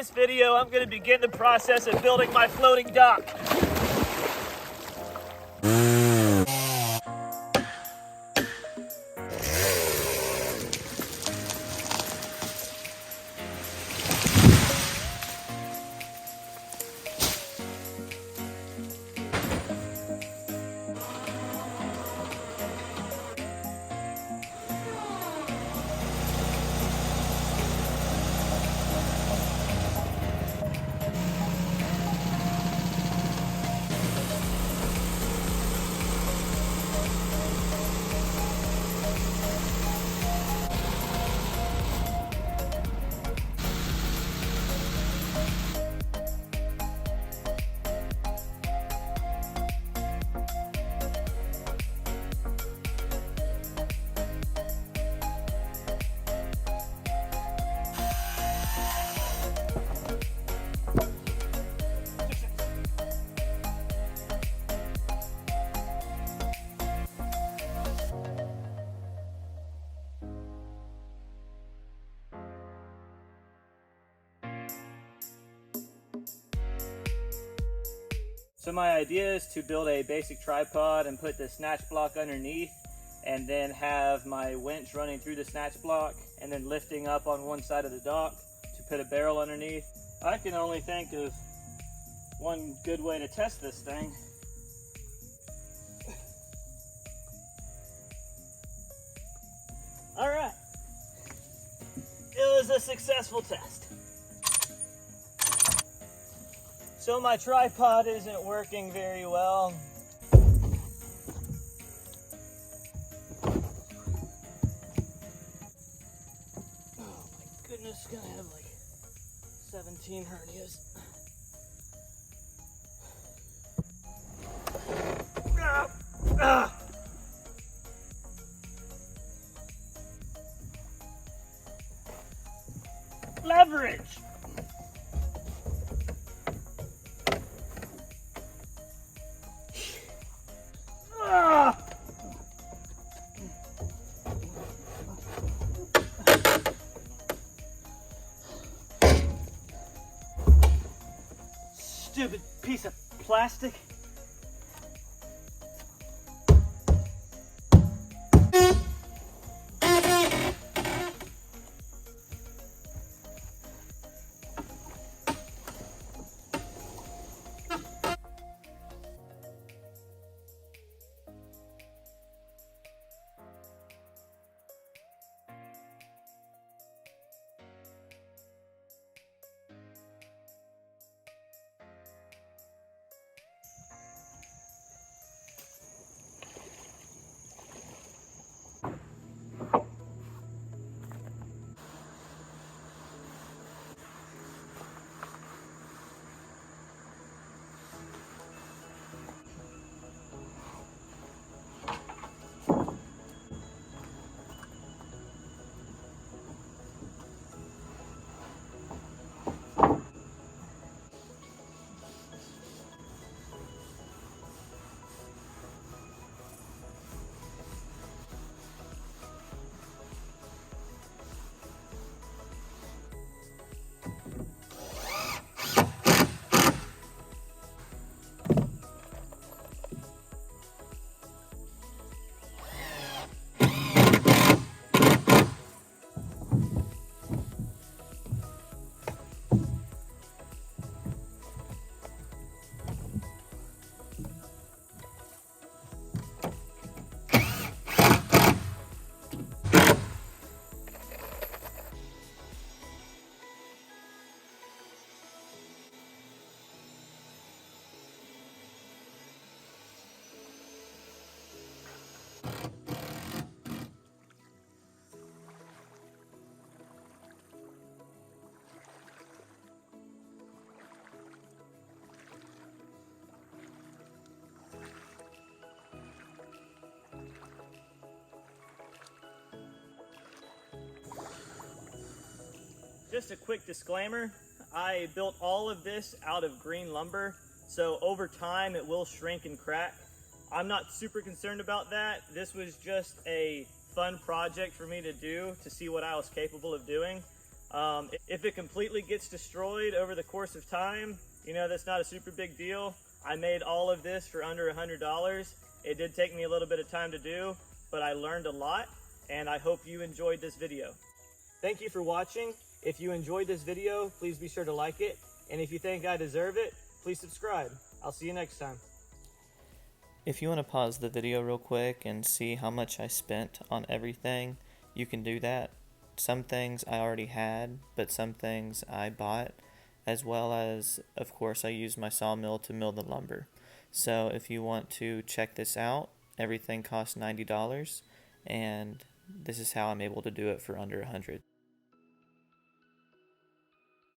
this video, I'm going to begin the process of building my floating dock. So my idea is to build a basic tripod and put the snatch block underneath, and then have my winch running through the snatch block and then lifting up on one side of the dock to put a barrel underneath. I can only think of one good way to test this thing. All right, it was a successful test. So my tripod isn't working very well. Oh my goodness, gonna have like 17 hernias. Leverage! Stupid piece of plastic. Just a quick disclaimer, I built all of this out of green lumber, so over time it will shrink and crack. I'm not super concerned about that. This was just a fun project for me to do to see what I was capable of doing. If it completely gets destroyed over the course of time, you know, that's not a super big deal. I made all of this for under $100. It did take me a little bit of time to do, but I learned a lot, and I hope you enjoyed this video. Thank you for watching. If you enjoyed this video, please be sure to like it, and if you think I deserve it, please subscribe. I'll see you next time. If you want to pause the video real quick and see how much I spent on everything, you can do that. Some things I already had, but some things I bought, as well as, of course, I used my sawmill to mill the lumber. So if you want to check this out, everything costs $90, and this is how I'm able to do it for under $100.